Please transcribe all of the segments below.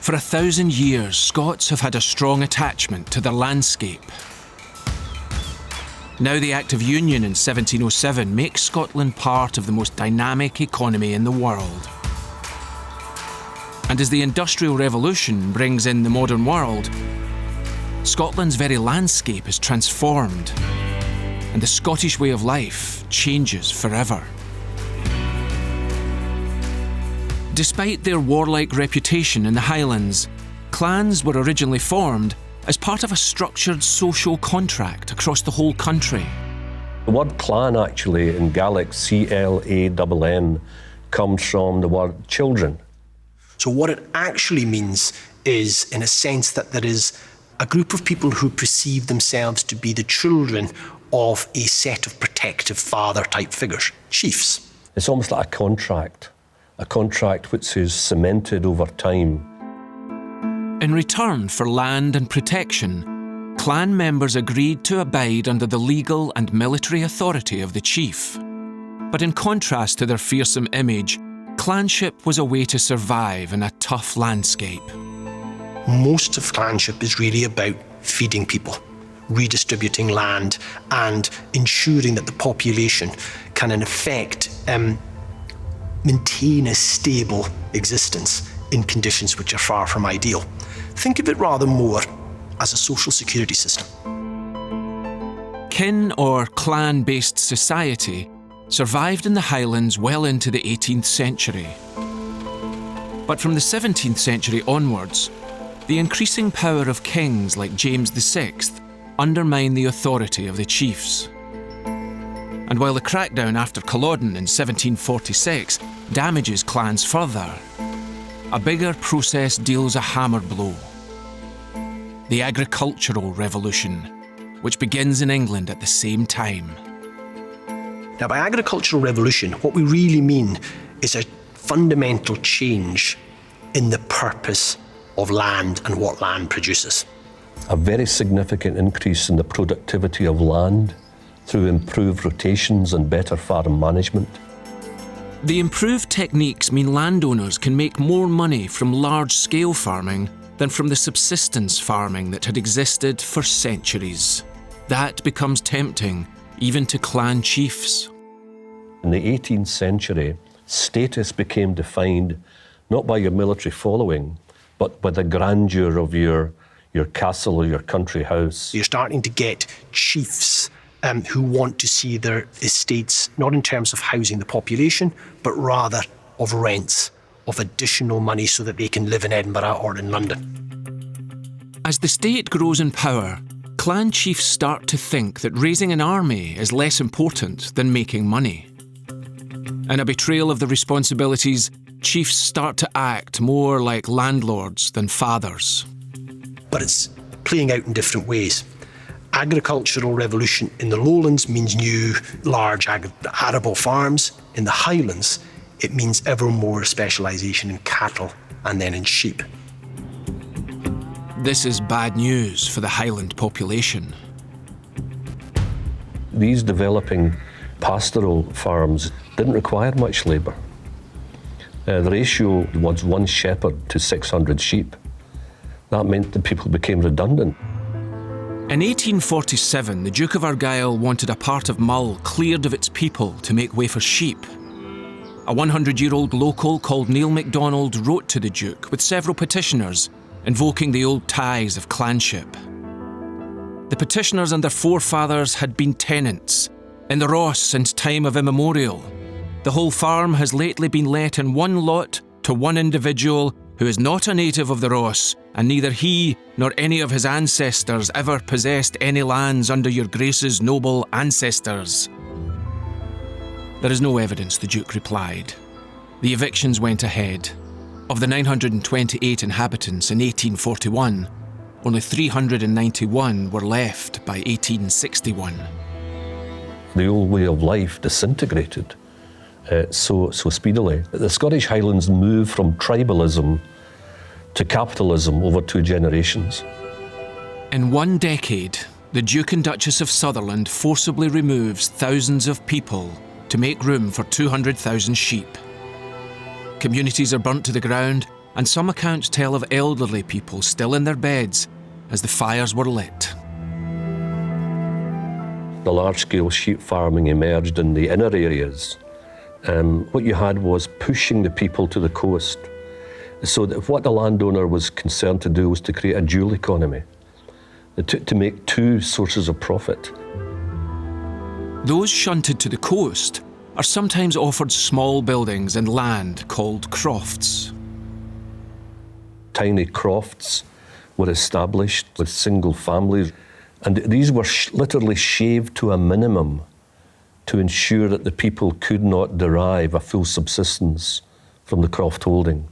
For 1,000 years, Scots have had a strong attachment to their landscape. Now the Act of Union in 1707 makes Scotland part of the most dynamic economy in the world. And as the Industrial Revolution brings in the modern world, Scotland's very landscape is transformed, and the Scottish way of life changes forever. Despite their warlike reputation in the Highlands, clans were originally formed as part of a structured social contract across the whole country. The word clan actually in Gaelic, C-L-A-N-N, comes from the word children. So what it actually means is, in a sense, that there is a group of people who perceive themselves to be the children of a set of protective father-type figures, chiefs. It's almost like a contract which is cemented over time. In return for land and protection, clan members agreed to abide under the legal and military authority of the chief. But in contrast to their fearsome image, clanship was a way to survive in a tough landscape. Most of clanship is really about feeding people, redistributing land, and ensuring that the population can, in effect, maintain a stable existence in conditions which are far from ideal. Think of it rather more as a social security system. Kin or clan-based society survived in the Highlands well into the 18th century. But from the 17th century onwards, the increasing power of kings like James VI undermined the authority of the chiefs. And while the crackdown after Culloden in 1746 damages clans further, a bigger process deals a hammer blow. The agricultural revolution, which begins in England at the same time. Now, by agricultural revolution, what we really mean is a fundamental change in the purpose of land and what land produces. A very significant increase in the productivity of land through improved rotations and better farm management. The improved techniques mean landowners can make more money from large-scale farming than from the subsistence farming that had existed for centuries. That becomes tempting, even to clan chiefs. In the 18th century, status became defined not by your military following, but by the grandeur of your castle or your country house. You're starting to get chiefs who want to see their estates not in terms of housing the population, but rather of rents, of additional money so that they can live in Edinburgh or in London. As the state grows in power, clan chiefs start to think that raising an army is less important than making money. In a betrayal of the responsibilities, chiefs start to act more like landlords than fathers. But it's playing out in different ways. Agricultural revolution in the lowlands means new, large arable farms. In the Highlands, it means ever more specialisation in cattle and then in sheep. This is bad news for the Highland population. These developing pastoral farms didn't require much labour. The ratio was 1 shepherd to 600 sheep. That meant that people became redundant. In 1847, the Duke of Argyll wanted a part of Mull cleared of its people to make way for sheep. A 100-year-old local called Neil MacDonald wrote to the Duke with several petitioners, invoking the old ties of clanship. The petitioners and their forefathers had been tenants in the Ross since time of immemorial. The whole farm has lately been let in one lot to one individual who is not a native of the Ross, and neither he nor any of his ancestors ever possessed any lands under your Grace's noble ancestors. There is no evidence, the Duke replied. The evictions went ahead. Of the 928 inhabitants in 1841, only 391 were left by 1861. The old way of life disintegrated so speedily. The Scottish Highlands moved from tribalism to capitalism over 2 generations. In 1 decade, the Duke and Duchess of Sutherland forcibly removes thousands of people to make room for 200,000 sheep. Communities are burnt to the ground and some accounts tell of elderly people still in their beds as the fires were lit. The large-scale sheep farming emerged in the inner areas. What you had was pushing the people to the coast, so that what the landowner was concerned to do was to create a dual economy, to make two sources of profit. Those shunted to the coast are sometimes offered small buildings and land called crofts. Tiny crofts were established with single families, and these were literally shaved to a minimum to ensure that the people could not derive a full subsistence from the croft holding.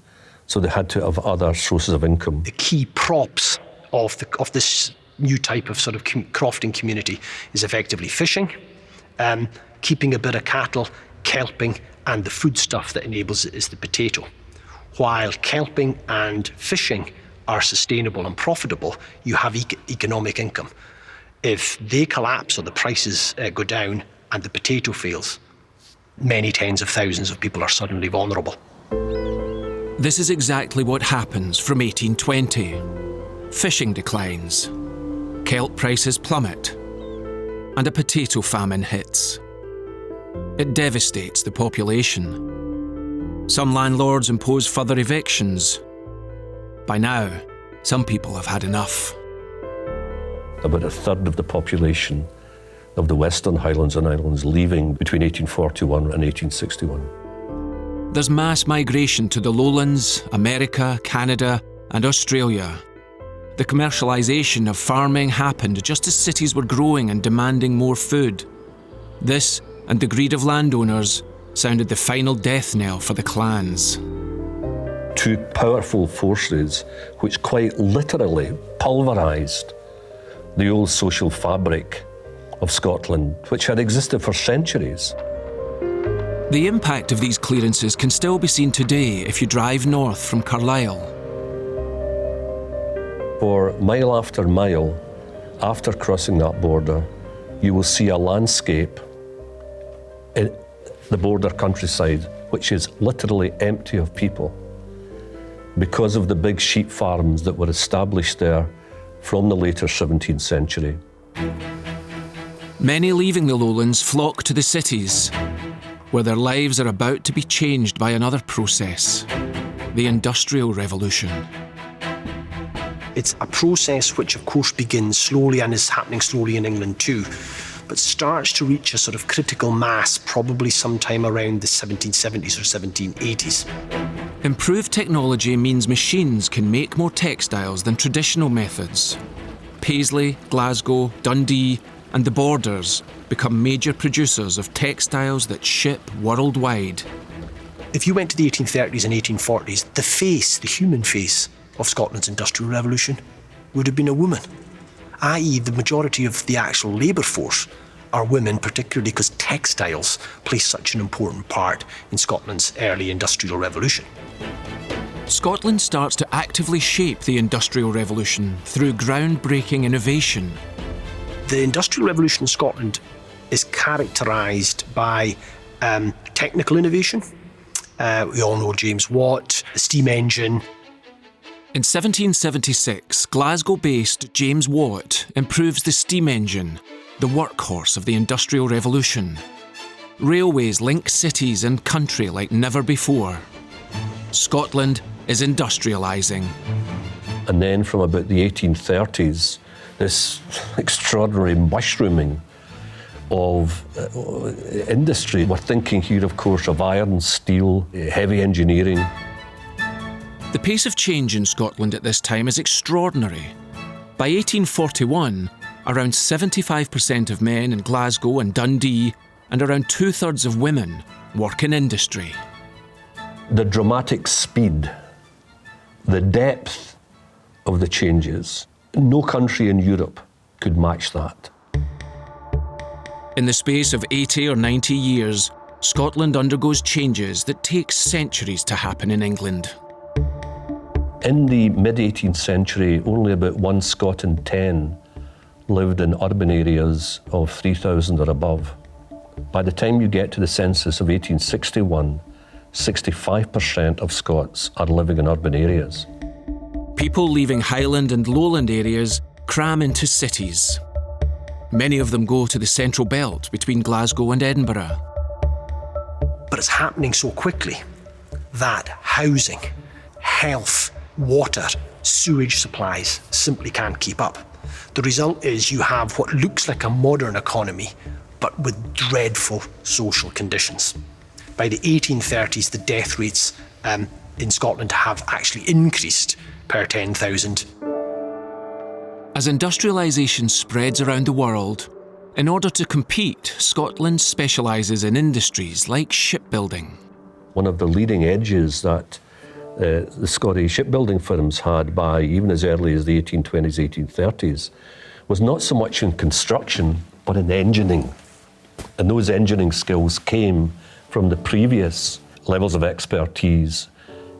So they had to have other sources of income. The key props of this new type of sort of crofting community is effectively fishing, keeping a bit of cattle, kelping, and the foodstuff that enables it is the potato. While kelping and fishing are sustainable and profitable, you have economic income. If they collapse or the prices go down and the potato fails, many tens of thousands of people are suddenly vulnerable. This is exactly what happens from 1820. Fishing declines, kelp prices plummet, and a potato famine hits. It devastates the population. Some landlords impose further evictions. By now, some people have had enough. About a third of the population of the Western Highlands and Islands leaving between 1841 and 1861. There's mass migration to the lowlands, America, Canada, and Australia. The commercialisation of farming happened just as cities were growing and demanding more food. This, and the greed of landowners, sounded the final death knell for the clans. Two powerful forces which quite literally pulverised the old social fabric of Scotland, which had existed for centuries. The impact of these clearances can still be seen today if you drive north from Carlisle. For mile after mile, after crossing that border, you will see a landscape in the border countryside which is literally empty of people because of the big sheep farms that were established there from the later 17th century. Many leaving the lowlands flock to the cities, where their lives are about to be changed by another process, the Industrial Revolution. It's a process which, of course, begins slowly and is happening slowly in England too, but starts to reach a sort of critical mass probably sometime around the 1770s or 1780s. Improved technology means machines can make more textiles than traditional methods. Paisley, Glasgow, Dundee, and the Borders become major producers of textiles that ship worldwide. If you went to the 1830s and 1840s, the human face of Scotland's Industrial Revolution would have been a woman, i.e. the majority of the actual labour force are women, particularly because textiles play such an important part in Scotland's early Industrial Revolution. Scotland starts to actively shape the Industrial Revolution through groundbreaking innovation. The Industrial Revolution in Scotland is characterised by technical innovation. We all know James Watt, the steam engine. In 1776, Glasgow-based James Watt improves the steam engine, the workhorse of the Industrial Revolution. Railways link cities and country like never before. Scotland is industrialising. And then from about the 1830s, this extraordinary mushrooming of industry. We're thinking here, of course, of iron, steel, heavy engineering. The pace of change in Scotland at this time is extraordinary. By 1841, around 75% of men in Glasgow and Dundee and around 2/3 of women work in industry. The dramatic speed, the depth of the changes, no country in Europe could match that. In the space of 80 or 90 years, Scotland undergoes changes that take centuries to happen in England. In the mid-18th century, only about 1 Scot in 10 lived in urban areas of 3,000 or above. By the time you get to the census of 1861, 65% of Scots are living in urban areas. People leaving Highland and Lowland areas cram into cities. Many of them go to the central belt between Glasgow and Edinburgh. But it's happening so quickly that housing, health, water, sewage supplies simply can't keep up. The result is you have what looks like a modern economy, but with dreadful social conditions. By the 1830s, the death rates in Scotland have actually increased per 10,000. As industrialisation spreads around the world, in order to compete, Scotland specialises in industries like shipbuilding. One of the leading edges that the Scottish shipbuilding firms had by even as early as the 1820s, 1830s, was not so much in construction, but in engineering. And those engineering skills came from the previous levels of expertise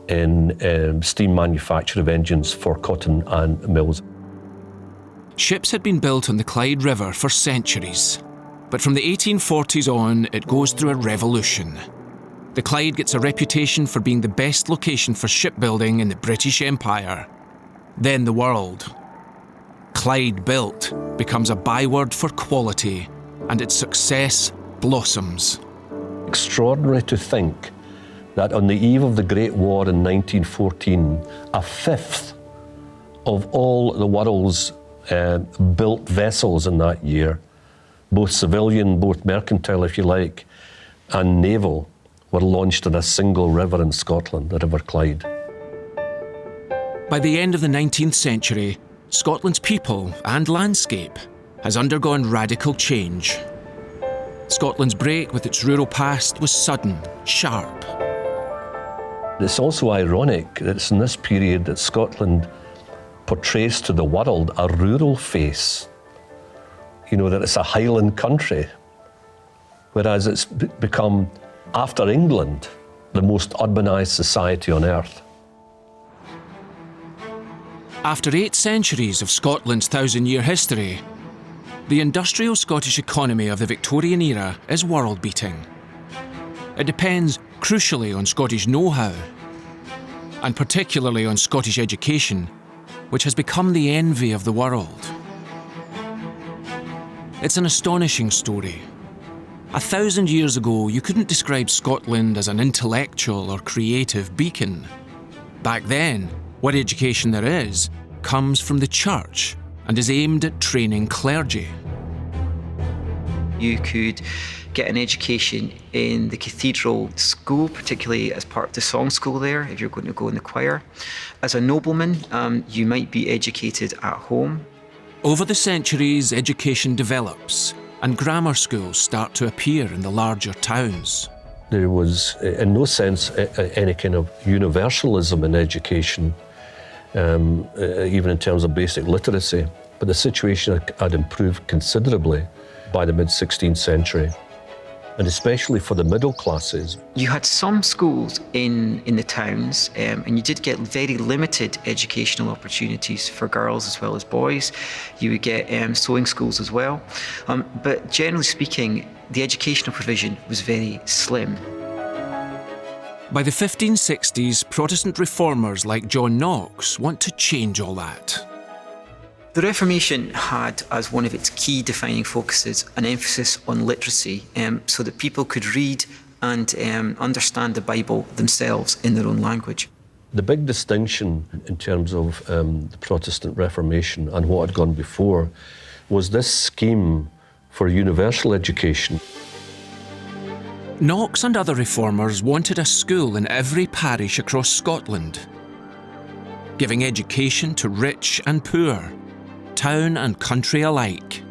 in steam manufacture of engines for cotton and mills. Ships had been built on the Clyde River for centuries, but from the 1840s on, it goes through a revolution. The Clyde gets a reputation for being the best location for shipbuilding in the British Empire, then the world. Clyde built becomes a byword for quality, and its success blossoms. Extraordinary to think that on the eve of the Great War in 1914, a fifth of all the world's built vessels in that year, both civilian, both mercantile if you like, and naval, were launched in a single river in Scotland, the River Clyde. By the end of the 19th century, Scotland's people and landscape has undergone radical change. Scotland's break with its rural past was sudden, sharp. It's also ironic that it's in this period that Scotland portrays to the world a rural face. You know, that it's a Highland country, whereas it's become, after England, the most urbanised society on earth. After 8 centuries of Scotland's 1,000-year history, the industrial Scottish economy of the Victorian era is world-beating. It depends crucially on Scottish know-how, and particularly on Scottish education, which has become the envy of the world. It's an astonishing story. 1,000 years ago, you couldn't describe Scotland as an intellectual or creative beacon. Back then, what education there is comes from the church and is aimed at training clergy. You could get an education in the cathedral school, particularly as part of the song school there, if you're going to go in the choir. As a nobleman, you might be educated at home. Over the centuries, education develops and grammar schools start to appear in the larger towns. There was, in no sense, any kind of universalism in education, even in terms of basic literacy. But the situation had improved considerably by the mid-16th century, and especially for the middle classes. You had some schools in the towns, and you did get very limited educational opportunities for girls as well as boys. You would get sewing schools as well. But generally speaking, the educational provision was very slim. By the 1560s, Protestant reformers like John Knox want to change all that. The Reformation had as one of its key defining focuses an emphasis on literacy, so that people could read and understand the Bible themselves in their own language. The big distinction in terms of the Protestant Reformation and what had gone before was this scheme for universal education. Knox and other reformers wanted a school in every parish across Scotland, giving education to rich and poor, town and country alike.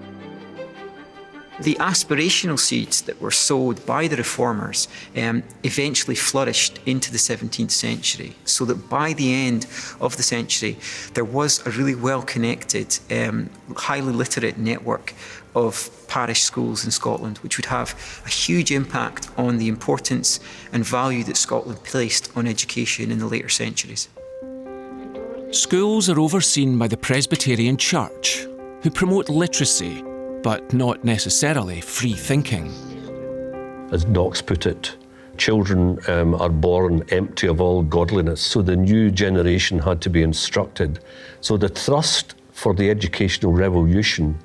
The aspirational seeds that were sowed by the reformers eventually flourished into the 17th century, so that by the end of the century there was a really well-connected, highly literate network of parish schools in Scotland, which would have a huge impact on the importance and value that Scotland placed on education in the later centuries. Schools are overseen by the Presbyterian Church, who promote literacy, but not necessarily free thinking. As Knox put it, children are born empty of all godliness, so the new generation had to be instructed. So the thrust for the educational revolution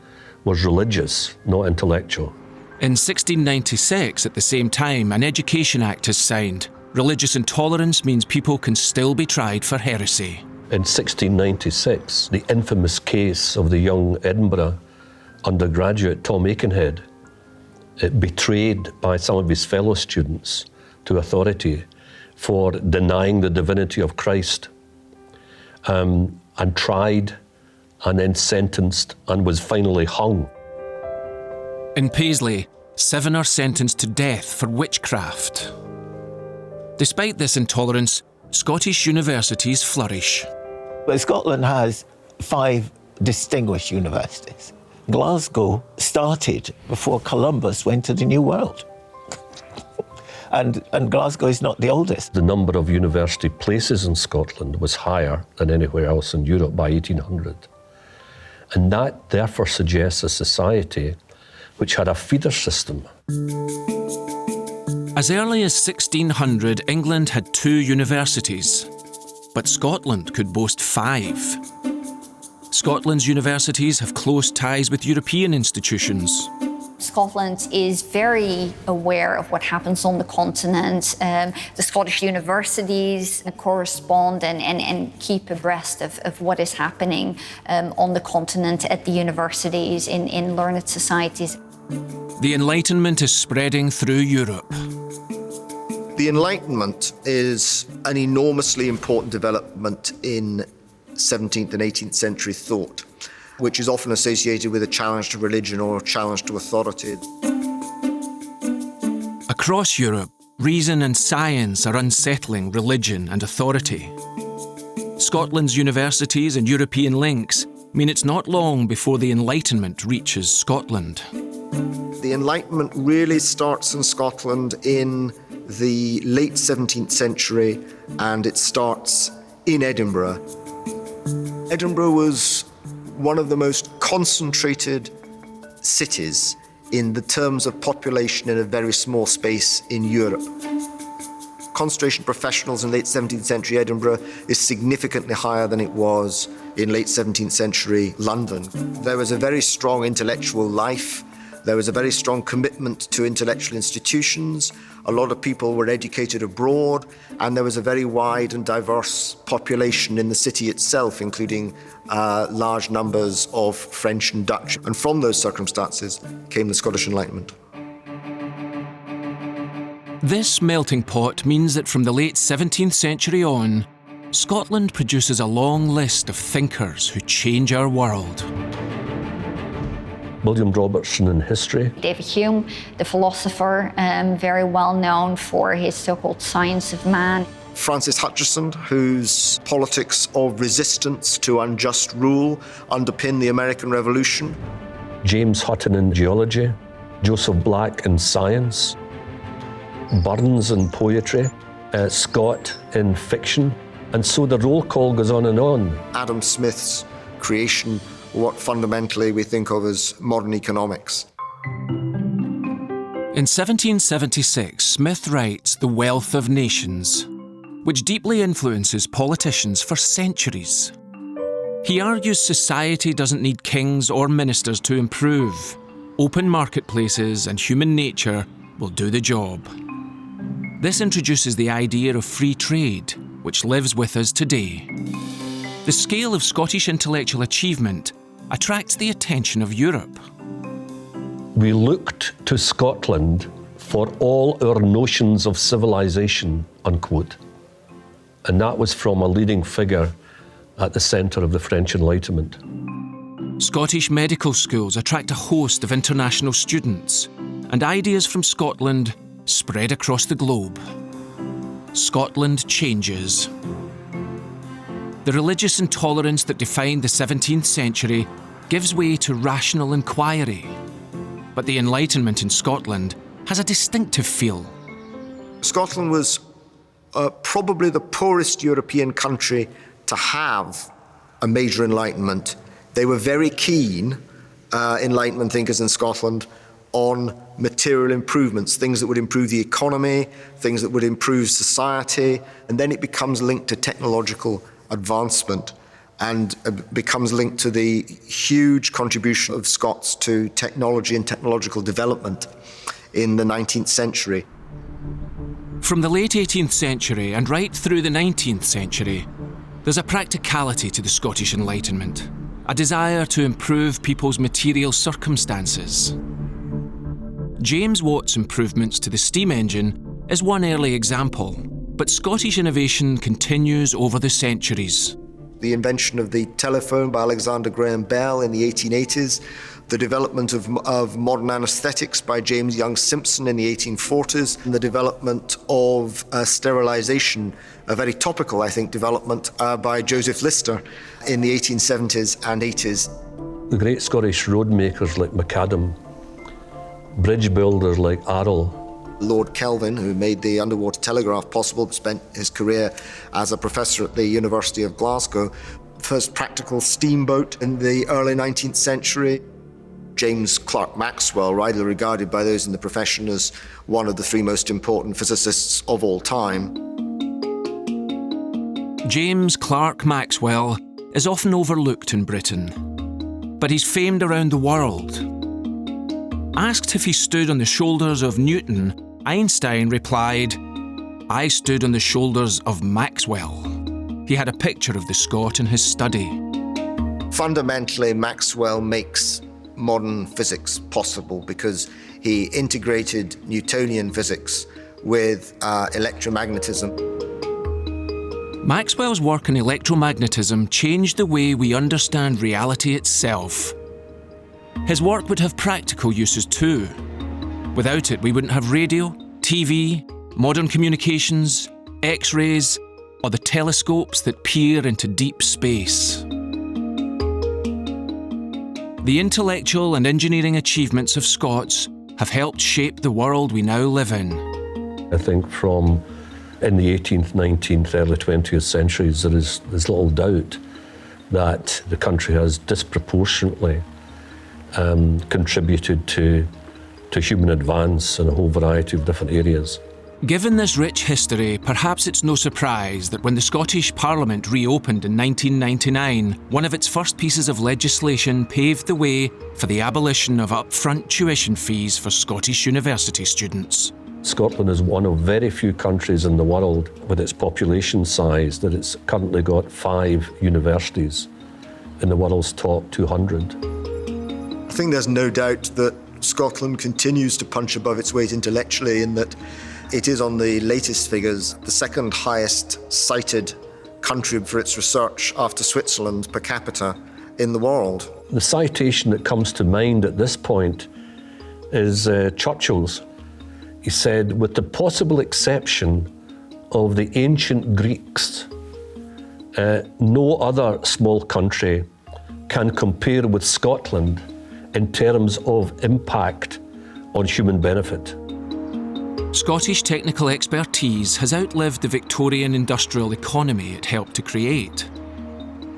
was religious, not intellectual. In 1696, at the same time, an Education Act is signed. Religious intolerance means people can still be tried for heresy. In 1696, the infamous case of the young Edinburgh undergraduate Tom Aikenhead, betrayed by some of his fellow students to authority for denying the divinity of Christ, and tried and then sentenced and was finally hung. In Paisley, 7 are sentenced to death for witchcraft. Despite this intolerance, Scottish universities flourish. But Scotland has 5 distinguished universities. Glasgow started before Columbus went to the New World. And Glasgow is not the oldest. The number of university places in Scotland was higher than anywhere else in Europe by 1800. And that therefore suggests a society which had a feeder system. As early as 1600, England had 2 universities, but Scotland could boast 5. Scotland's universities have close ties with European institutions. Scotland is very aware of what happens on the continent. The Scottish universities correspond and keep abreast of what is happening on the continent at the universities, in learned societies. The Enlightenment is spreading through Europe. The Enlightenment is an enormously important development in 17th and 18th century thought, which is often associated with a challenge to religion or a challenge to authority. Across Europe, reason and science are unsettling religion and authority. Scotland's universities and European links mean it's not long before the Enlightenment reaches Scotland. The Enlightenment really starts in Scotland in the late 17th century, and it starts in Edinburgh. Edinburgh was one of the most concentrated cities in the terms of population in a very small space in Europe. Concentration of professionals in late 17th century Edinburgh is significantly higher than it was in late 17th century London. There was a very strong intellectual life. There was a very strong commitment to intellectual institutions. A lot of people were educated abroad, and there was a very wide and diverse population in the city itself, including large numbers of French and Dutch. And from those circumstances came the Scottish Enlightenment. This melting pot means that from the late 17th century on, Scotland produces a long list of thinkers who change our world. William Robertson in history. David Hume, the philosopher, very well known for his so-called Science of Man. Francis Hutcheson, whose politics of resistance to unjust rule underpinned the American Revolution. James Hutton in geology. Joseph Black in science. Burns in poetry. Scott in fiction. And so the roll call goes on and on. Adam Smith's creation, what fundamentally we think of as modern economics. In 1776, Smith writes The Wealth of Nations, which deeply influences politicians for centuries. He argues society doesn't need kings or ministers to improve. Open marketplaces and human nature will do the job. This introduces the idea of free trade, which lives with us today. The scale of Scottish intellectual achievement attracts the attention of Europe. We looked to Scotland for all our notions of civilization, unquote. And that was from a leading figure at the centre of the French Enlightenment. Scottish medical schools attract a host of international students, and ideas from Scotland spread across the globe. Scotland changes. The religious intolerance that defined the 17th century gives way to rational inquiry. But the Enlightenment in Scotland has a distinctive feel. Scotland was probably the poorest European country to have a major Enlightenment. They were very keen, Enlightenment thinkers in Scotland, on material improvements, things that would improve the economy, things that would improve society, and then it becomes linked to technological advancement and becomes linked to the huge contribution of Scots to technology and technological development in the 19th century. From the late 18th century and right through the 19th century, there's a practicality to the Scottish Enlightenment, a desire to improve people's material circumstances. James Watt's improvements to the steam engine is one early example, but Scottish innovation continues over the centuries. The invention of the telephone by Alexander Graham Bell in the 1880s, the development of modern anaesthetics by James Young Simpson in the 1840s, and the development of sterilisation, a very topical, I think, development by Joseph Lister in the 1870s and 80s. The great Scottish road makers like Macadam, bridge builders like Arrol, Lord Kelvin, who made the underwater telegraph possible, spent his career as a professor at the University of Glasgow. First practical steamboat in the early 19th century. James Clerk Maxwell, widely regarded by those in the profession as one of the three most important physicists of all time. James Clerk Maxwell is often overlooked in Britain, but he's famed around the world. Asked if he stood on the shoulders of Newton, Einstein replied, "I stood on the shoulders of Maxwell." He had a picture of the Scot in his study. Fundamentally, Maxwell makes modern physics possible because he integrated Newtonian physics with electromagnetism. Maxwell's work in electromagnetism changed the way we understand reality itself. His work would have practical uses too. Without it, we wouldn't have radio, TV, modern communications, X-rays, or the telescopes that peer into deep space. The intellectual and engineering achievements of Scots have helped shape the world we now live in. I think from in the 18th, 19th, early 20th centuries, there's little doubt that the country has disproportionately contributed to human advance in a whole variety of different areas. Given this rich history, perhaps it's no surprise that when the Scottish Parliament reopened in 1999, one of its first pieces of legislation paved the way for the abolition of upfront tuition fees for Scottish university students. Scotland is one of very few countries in the world with its population size that it's currently got 5 universities in the world's top 200. I think there's no doubt that Scotland continues to punch above its weight intellectually in that it is, on the latest figures, the second highest cited country for its research after Switzerland per capita in the world. The citation that comes to mind at this point is Churchill's. He said, "With the possible exception of the ancient Greeks, no other small country can compare with Scotland in terms of impact on human benefit." Scottish technical expertise has outlived the Victorian industrial economy it helped to create.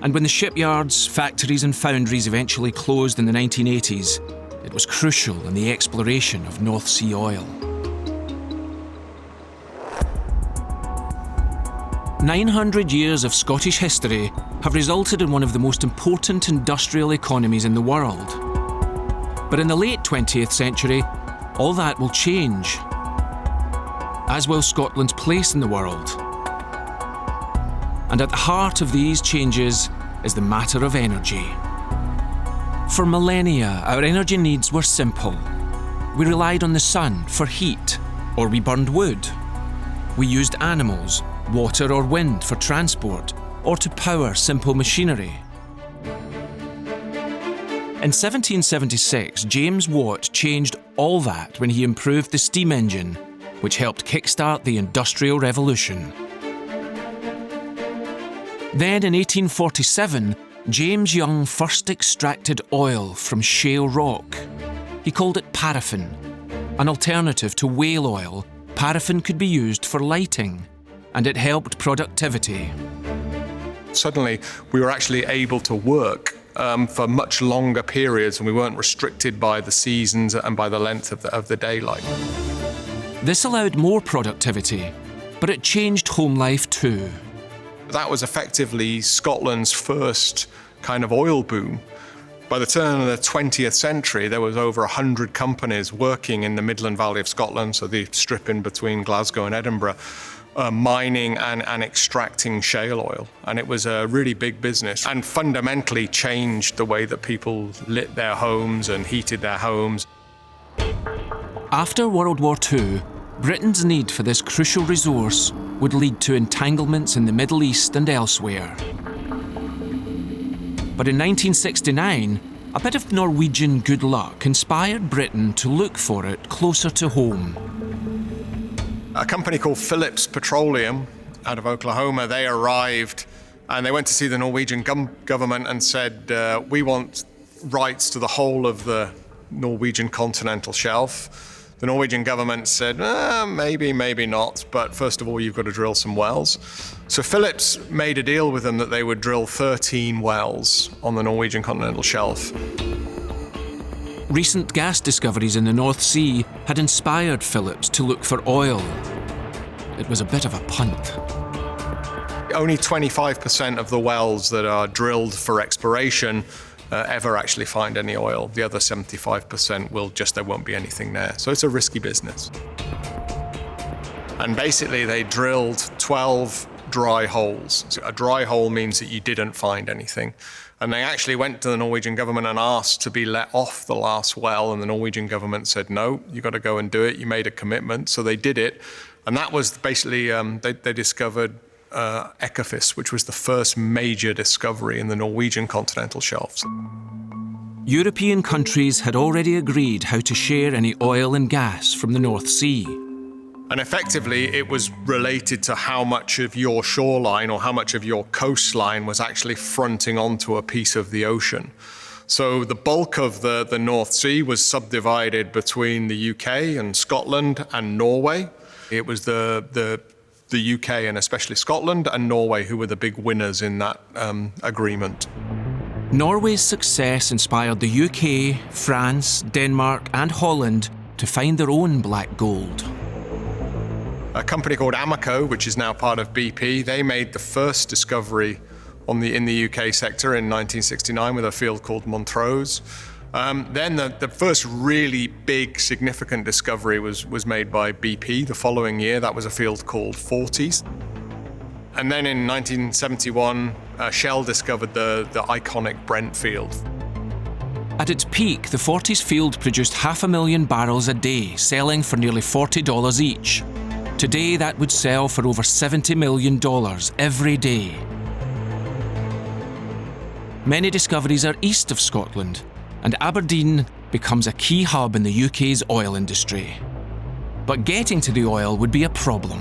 And when the shipyards, factories and foundries eventually closed in the 1980s, it was crucial in the exploration of North Sea oil. 900 years of Scottish history have resulted in one of the most important industrial economies in the world. But in the late 20th century, all that will change, as will Scotland's place in the world. And at the heart of these changes is the matter of energy. For millennia, our energy needs were simple. We relied on the sun for heat, or we burned wood. We used animals, water or wind for transport, or to power simple machinery. In 1776, James Watt changed all that when he improved the steam engine, which helped kickstart the Industrial Revolution. Then in 1847, James Young first extracted oil from shale rock. He called it paraffin. An alternative to whale oil, paraffin could be used for lighting, and it helped productivity. Suddenly, we were actually able to work for much longer periods, and we weren't restricted by the seasons and by the length of the daylight. This allowed more productivity, but it changed home life too. That was effectively Scotland's first kind of oil boom. By the turn of the 20th century, there was over 100 companies working in the Midland Valley of Scotland, so the strip in between Glasgow and Edinburgh, mining and extracting shale oil. And it was a really big business and fundamentally changed the way that people lit their homes and heated their homes. After World War II, Britain's need for this crucial resource would lead to entanglements in the Middle East and elsewhere. But in 1969, a bit of Norwegian good luck inspired Britain to look for it closer to home. A company called Phillips Petroleum out of Oklahoma, they arrived and they went to see the Norwegian government and said, we want rights to the whole of the Norwegian continental shelf. The Norwegian government said, maybe, maybe not, but first of all, you've got to drill some wells. So Phillips made a deal with them that they would drill 13 wells on the Norwegian continental shelf. Recent gas discoveries in the North Sea had inspired Phillips to look for oil. It was a bit of a punt. Only 25% of the wells that are drilled for exploration ever actually find any oil. The other 75% there won't be anything there. So it's a risky business. And basically they drilled 12 dry holes. So a dry hole means that you didn't find anything. And they actually went to the Norwegian government and asked to be let off the last well, and the Norwegian government said, no, you got to go and do it. You made a commitment. So they did it. And that was basically, they discovered Ekofisk, which was the first major discovery in the Norwegian continental shelves. European countries had already agreed how to share any oil and gas from the North Sea. And effectively, it was related to how much of your shoreline or how much of your coastline was actually fronting onto a piece of the ocean. So the bulk of the North Sea was subdivided between the UK and Scotland and Norway. It was the UK and especially Scotland and Norway who were the big winners in that agreement. Norway's success inspired the UK, France, Denmark and Holland to find their own black gold. A company called Amoco, which is now part of BP, they made the first discovery in the UK sector in 1969 with a field called Montrose. Then the first really big, significant discovery was made by BP the following year. That was a field called Forties. And then in 1971, Shell discovered the iconic Brent field. At its peak, the Forties field produced 500,000 barrels a day, selling for nearly $40 each. Today, that would sell for over $70 million every day. Many discoveries are east of Scotland, and Aberdeen becomes a key hub in the UK's oil industry. But getting to the oil would be a problem.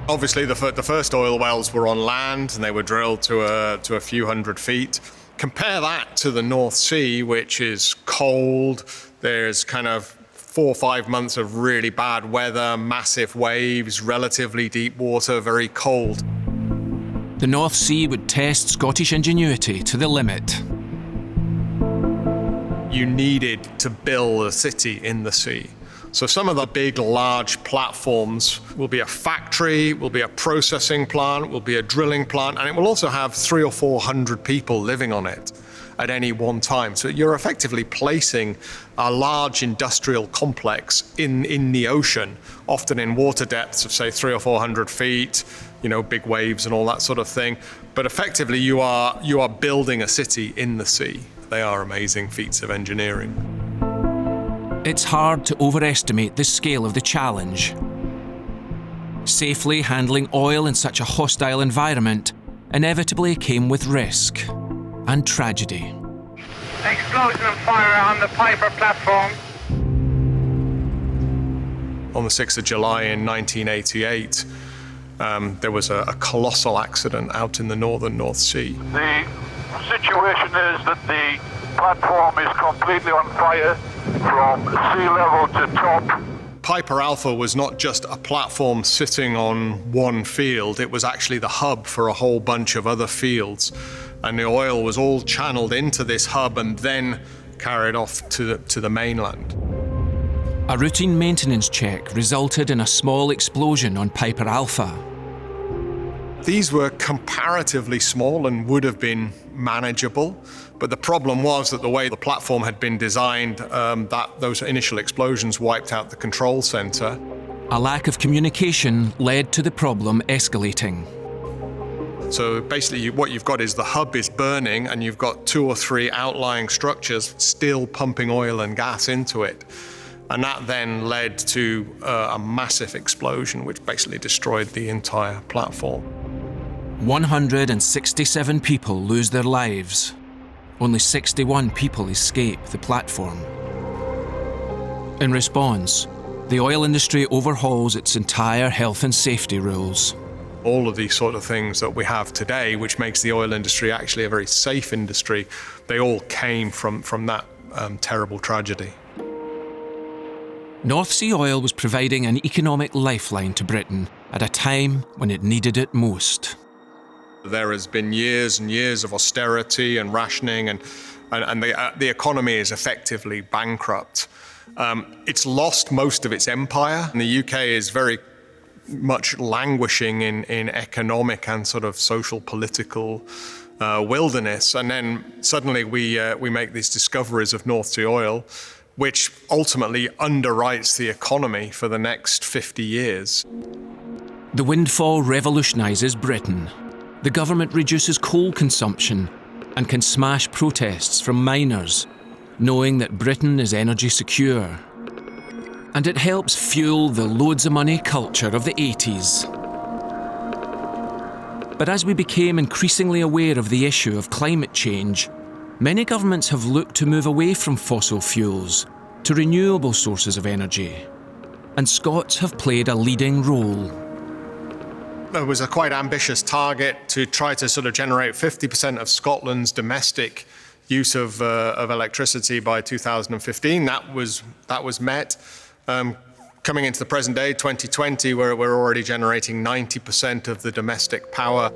Obviously, the first oil wells were on land, and they were drilled to a few hundred feet. Compare that to the North Sea, which is cold. There's kind of 4 or 5 months of really bad weather, massive waves, relatively deep water, very cold. The North Sea would test Scottish ingenuity to the limit. You needed to build a city in the sea. So some of the big, large platforms will be a factory, will be a processing plant, will be a drilling plant, and it will also have 300 or 400 people living on it at any one time. So you're effectively placing a large industrial complex in the ocean, often in water depths of, say, 300 or 400 feet, big waves and all that sort of thing. But effectively, you are building a city in the sea. They are amazing feats of engineering. It's hard to overestimate the scale of the challenge. Safely handling oil in such a hostile environment inevitably came with risk and tragedy. Explosion and fire on the Piper platform. On the 6th of July in 1988, there was a colossal accident out in the northern North Sea. The situation is that the platform is completely on fire from sea level to top. Piper Alpha was not just a platform sitting on one field, it was actually the hub for a whole bunch of other fields. And the oil was all channeled into this hub and then carried off to the mainland. A routine maintenance check resulted in a small explosion on Piper Alpha. These were comparatively small and would have been manageable, but the problem was that the way the platform had been designed, those initial explosions wiped out the control center. A lack of communication led to the problem escalating. So basically what you've got is the hub is burning and you've got 2 or 3 outlying structures still pumping oil and gas into it. And that then led to a massive explosion which basically destroyed the entire platform. 167 people lose their lives. Only 61 people escape the platform. In response, the oil industry overhauls its entire health and safety rules. All of these sort of things that we have today, which makes the oil industry actually a very safe industry, they all came from that terrible tragedy. North Sea oil was providing an economic lifeline to Britain at a time when it needed it most. There has been years and years of austerity and rationing, and the economy is effectively bankrupt. It's lost most of its empire, and the UK is very much languishing in economic and sort of social political wilderness. And then suddenly we make these discoveries of North Sea oil, which ultimately underwrites the economy for the next 50 years. The windfall revolutionises Britain. The government reduces coal consumption and can smash protests from miners, knowing that Britain is energy secure. And it helps fuel the loads of money culture of the 80s. But as we became increasingly aware of the issue of climate change, many governments have looked to move away from fossil fuels to renewable sources of energy. And Scots have played a leading role. There was a quite ambitious target to try to sort of generate 50% of Scotland's domestic use of electricity by 2015. That was met. Coming into the present day, 2020, where we're already generating 90% of the domestic power.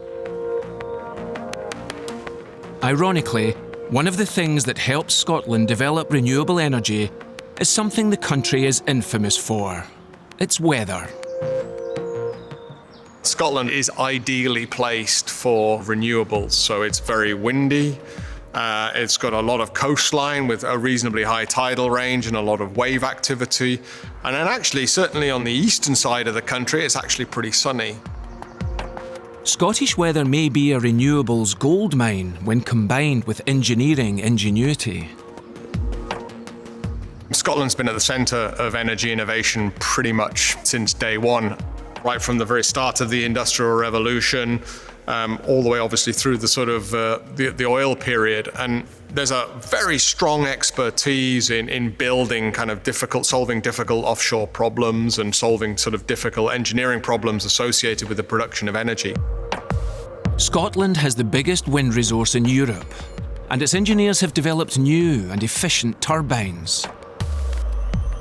Ironically, one of the things that helps Scotland develop renewable energy is something the country is infamous for: its weather. Scotland is ideally placed for renewables, so it's very windy. It's got a lot of coastline with a reasonably high tidal range and a lot of wave activity. And then actually, certainly on the eastern side of the country, it's actually pretty sunny. Scottish weather may be a renewables goldmine when combined with engineering ingenuity. Scotland's been at the centre of energy innovation pretty much since day one, right from the very start of the Industrial Revolution, all the way obviously through the sort of the oil period. And there's a very strong expertise in building kind of solving difficult offshore problems and solving sort of difficult engineering problems associated with the production of energy. Scotland has the biggest wind resource in Europe, and its engineers have developed new and efficient turbines.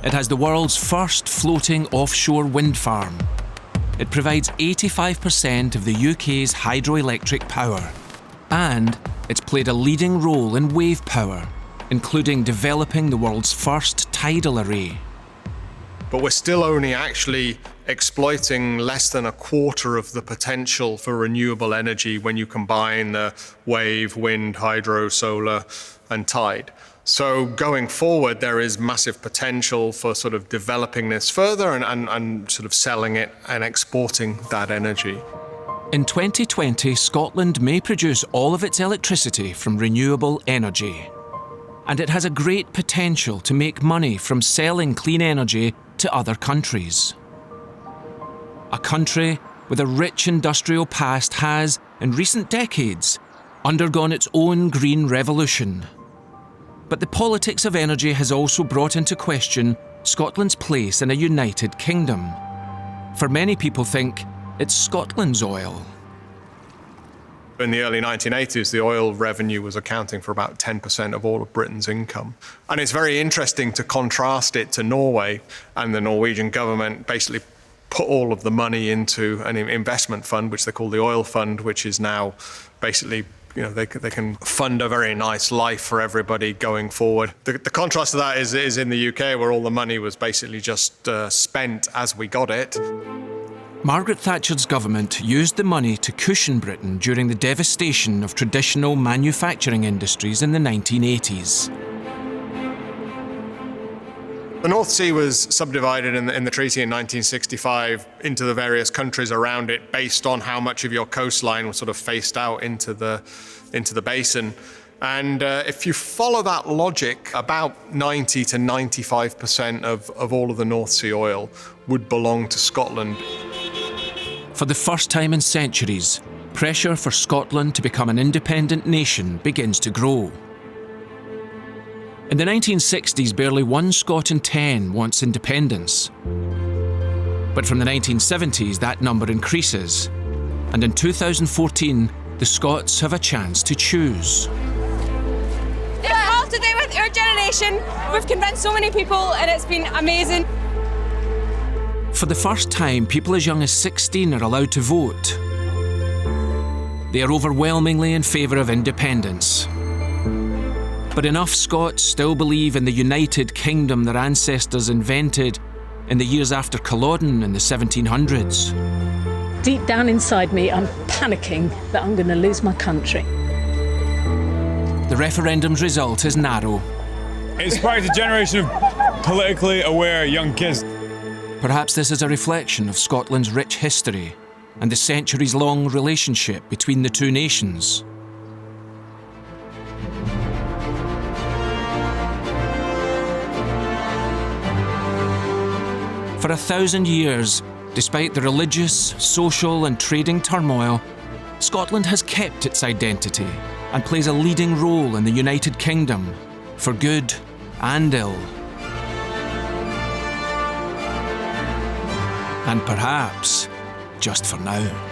It has the world's first floating offshore wind farm. It provides 85% of the UK's hydroelectric power, and it's played a leading role in wave power, including developing the world's first tidal array. But we're still only actually exploiting less than a quarter of the potential for renewable energy when you combine the wave, wind, hydro, solar, and tide. So going forward, there is massive potential for sort of developing this further and sort of selling it and exporting that energy. In 2020, Scotland may produce all of its electricity from renewable energy. And it has a great potential to make money from selling clean energy to other countries. A country with a rich industrial past has, in recent decades, undergone its own green revolution. But the politics of energy has also brought into question Scotland's place in a united kingdom. For many people think it's Scotland's oil. In the early 1980s, the oil revenue was accounting for about 10% of all of Britain's income. And it's very interesting to contrast it to Norway, and the Norwegian government basically put all of the money into an investment fund, which they call the oil fund, which is now basically they can fund a very nice life for everybody going forward. The contrast to that is in the UK, where all the money was basically just spent as we got it. Margaret Thatcher's government used the money to cushion Britain during the devastation of traditional manufacturing industries in the 1980s. The North Sea was subdivided in the treaty in 1965 into the various countries around it based on how much of your coastline was sort of faced out into the basin. And if you follow that logic, about 90 to 95% of all of the North Sea oil would belong to Scotland. For the first time in centuries, pressure for Scotland to become an independent nation begins to grow. In the 1960s, barely 1 Scot in 10 wants independence. But from the 1970s, that number increases. And in 2014, the Scots have a chance to choose. It's all to do with our generation. We've convinced so many people and it's been amazing. For the first time, people as young as 16 are allowed to vote. They are overwhelmingly in favour of independence. But enough Scots still believe in the United Kingdom their ancestors invented in the years after Culloden in the 1700s. Deep down inside me, I'm panicking that I'm going to lose my country. The referendum's result is narrow. It sparked a generation of politically aware young kids. Perhaps this is a reflection of Scotland's rich history and the centuries-long relationship between the two nations. For 1,000 years, despite the religious, social and trading turmoil, Scotland has kept its identity and plays a leading role in the United Kingdom, for good and ill. And perhaps just for now.